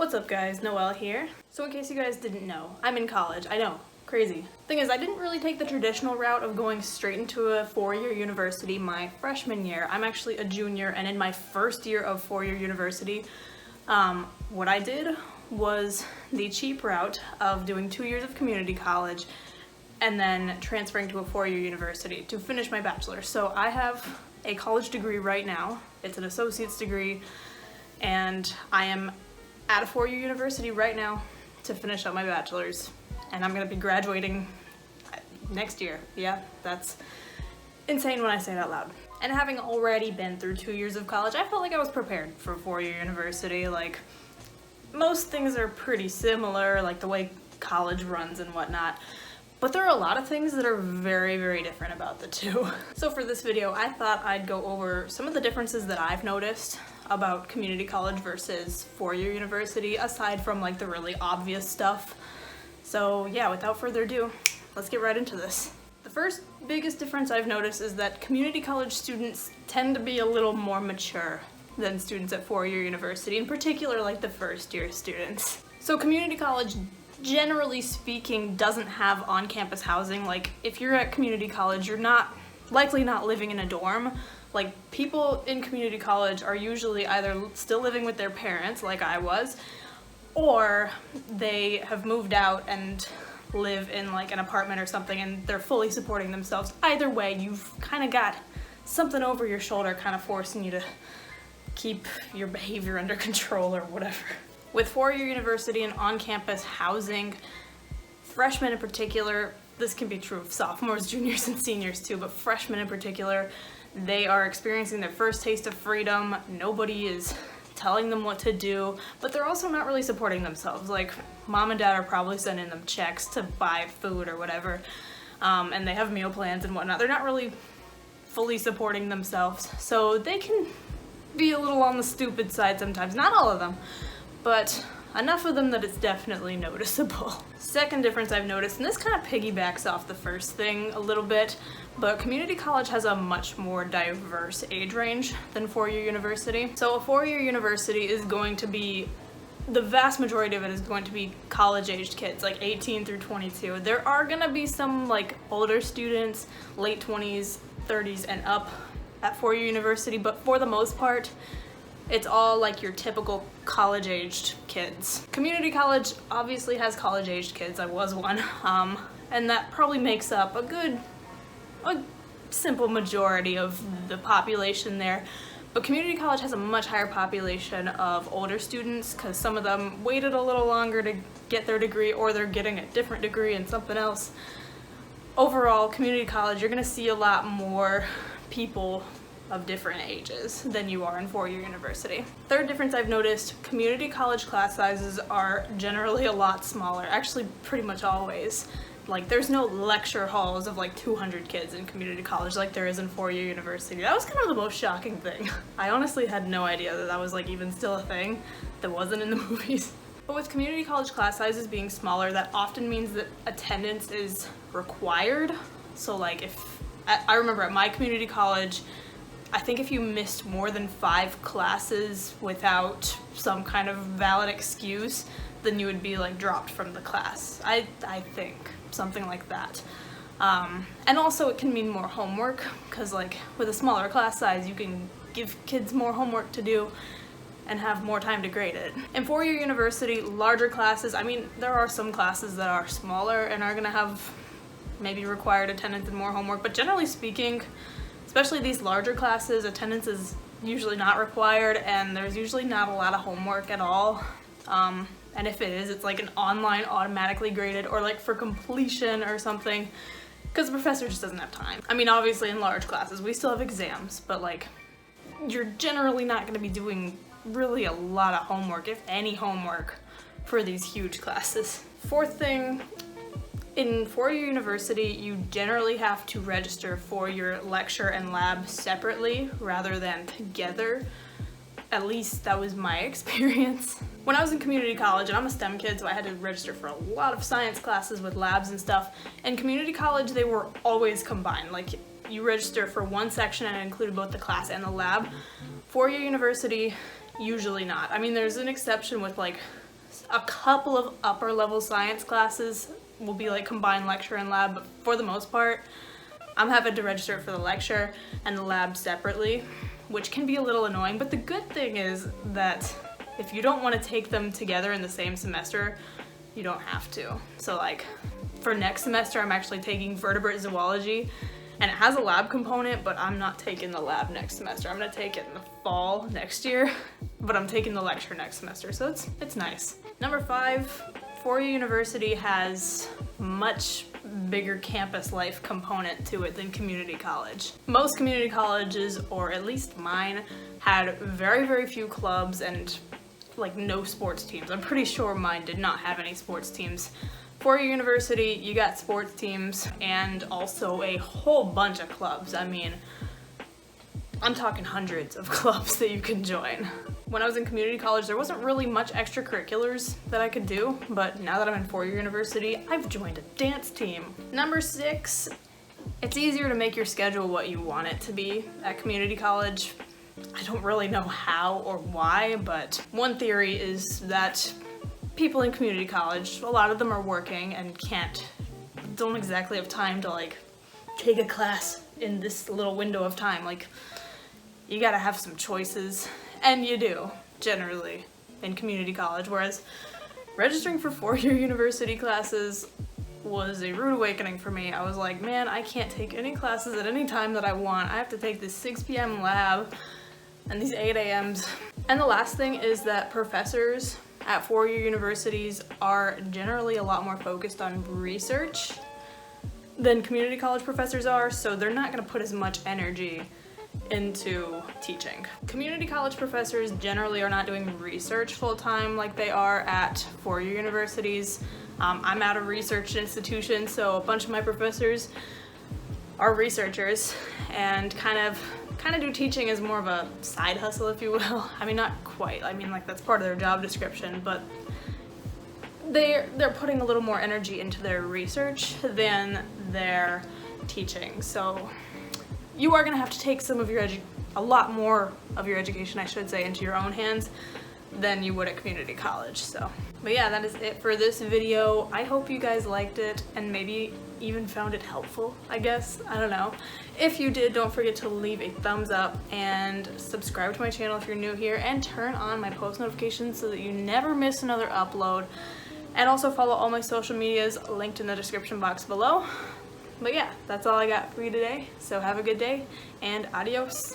What's up guys, Noelle here. So in case you guys didn't know, I'm in college. I know, crazy. Thing is, I didn't really take the traditional route of going straight into a four-year university my freshman year. I'm actually a junior, and in my first year of four-year university, what I did was the cheap route of doing 2 years of community college and then transferring to a four-year university to finish my bachelor's. So I have a college degree right now. It's an associate's degree, and I am at a four-year university right now to finish up my bachelor's, and I'm gonna be graduating next year. Yeah, that's insane when I say it out loud. And having already been through 2 years of college, I felt like I was prepared for a four-year university. Like, most things are pretty similar, like the way college runs and whatnot, but there are a lot of things that are very, very different about the two. So for this video, I thought I'd go over some of the differences that I've noticed about community college versus four-year university, aside from like the really obvious stuff. So yeah, without further ado, let's get right into this. The first biggest difference I've noticed is that community college students tend to be a little more mature than students at four-year university, in particular like the first-year students. So community college, generally speaking, doesn't have on-campus housing. Like, if you're at community college, you're likely not living in a dorm. Like, people in community college are usually either still living with their parents, like I was, or they have moved out and live in like an apartment or something, and they're fully supporting themselves. Either way, you've kind of got something over your shoulder kind of forcing you to keep your behavior under control or whatever. With four-year university and on-campus housing, freshmen in particular, this can be true of sophomores, juniors, and seniors too, but freshmen in particular, they are experiencing their first taste of freedom. Nobody is telling them what to do, but they're also not really supporting themselves. Like, mom and dad are probably sending them checks to buy food or whatever, and they have meal plans and whatnot. They're not really fully supporting themselves, so they can be a little on the stupid side sometimes. Not all of them, but enough of them that it's definitely noticeable. Second difference I've noticed, and this kind of piggybacks off the first thing a little bit, but community college has a much more diverse age range than four-year university. So a four-year university is going to be, the vast majority of it is going to be college-aged kids, like 18 through 22. There are gonna be some like older students, late 20s, 30s, and up at four-year university, but for the most part, it's all like your typical college-aged kids. Community college obviously has college-aged kids. I was one, and that probably makes up a simple majority of the population there. But community college has a much higher population of older students because some of them waited a little longer to get their degree, or they're getting a different degree in something else. Overall, community college, you're gonna see a lot more people of different ages than you are in four-year university. Third difference I've noticed, community college class sizes are generally a lot smaller, actually pretty much always. Like, there's no lecture halls of like 200 kids in community college like there is in four-year university. That was kind of the most shocking thing. I honestly had no idea that that was like even still a thing that wasn't in the movies. But with community college class sizes being smaller, that often means that attendance is required. So like, I remember at my community college, I think if you missed more than 5 classes without some kind of valid excuse, then you would be like dropped from the class. I think, something like that. And also it can mean more homework, because like with a smaller class size, you can give kids more homework to do and have more time to grade it. In four-year university, larger classes, I mean, there are some classes that are smaller and are gonna have maybe required attendance and more homework, but generally speaking, especially these larger classes, attendance is usually not required, and there's usually not a lot of homework at all. And if it is, it's like an online automatically graded, or like for completion or something, because the professor just doesn't have time. I mean, obviously in large classes, we still have exams, but like, you're generally not gonna be doing really a lot of homework, if any homework, for these huge classes. Fourth thing, in four-year university, you generally have to register for your lecture and lab separately rather than together. At least that was my experience. When I was in community college, and I'm a STEM kid, so I had to register for a lot of science classes with labs and stuff. In community college, they were always combined. Like, you register for one section and it included both the class and the lab. Four-year university, usually not. I mean, there's an exception with like A couple of upper level science classes will be like combined lecture and lab, but for the most part, I'm having to register for the lecture and the lab separately, which can be a little annoying, but the good thing is that if you don't want to take them together in the same semester, you don't have to. So like for next semester, I'm actually taking vertebrate zoology, and it has a lab component, but I'm not taking the lab next semester. I'm gonna take it in the fall next year, but I'm taking the lecture next semester, so it's nice. Number 5, four-year university has much bigger campus life component to it than community college. Most community colleges, or at least mine, had very, very few clubs and like no sports teams. I'm pretty sure mine did not have any sports teams. Four-year university, you got sports teams and also a whole bunch of clubs. I mean, I'm talking hundreds of clubs that you can join. When I was in community college, there wasn't really much extracurriculars that I could do, but now that I'm in four-year university, I've joined a dance team. Number 6, it's easier to make your schedule what you want it to be at community college. I don't really know how or why, but one theory is that people in community college, a lot of them are working and don't exactly have time to like take a class in this little window of time. Like, you gotta have some choices, and you do, generally, in community college, whereas registering for four-year university classes was a rude awakening for me. I was like, man, I can't take any classes at any time that I want. I have to take this 6 p.m. lab and these 8 a.m.s. And the last thing is that professors at four-year universities are generally a lot more focused on research than community college professors are, so they're not gonna put as much energy into teaching. Community college professors generally are not doing research full-time like they are at four-year universities. I'm at a research institution, so a bunch of my professors are researchers and kind of do teaching as more of a side hustle, if you will. I mean, not quite. I mean, like, that's part of their job description, but they're putting a little more energy into their research than their teaching. So you are gonna have to take a lot more of your education, I should say, into your own hands than you would at community college. So, but yeah, that is it for this video. I hope you guys liked it and maybe even found it helpful, I guess. I don't know. If you did, don't forget to leave a thumbs up and subscribe to my channel if you're new here, and turn on my post notifications so that you never miss another upload. And also follow all my social medias linked in the description box below. But yeah, that's all I got for you today. So have a good day and adios.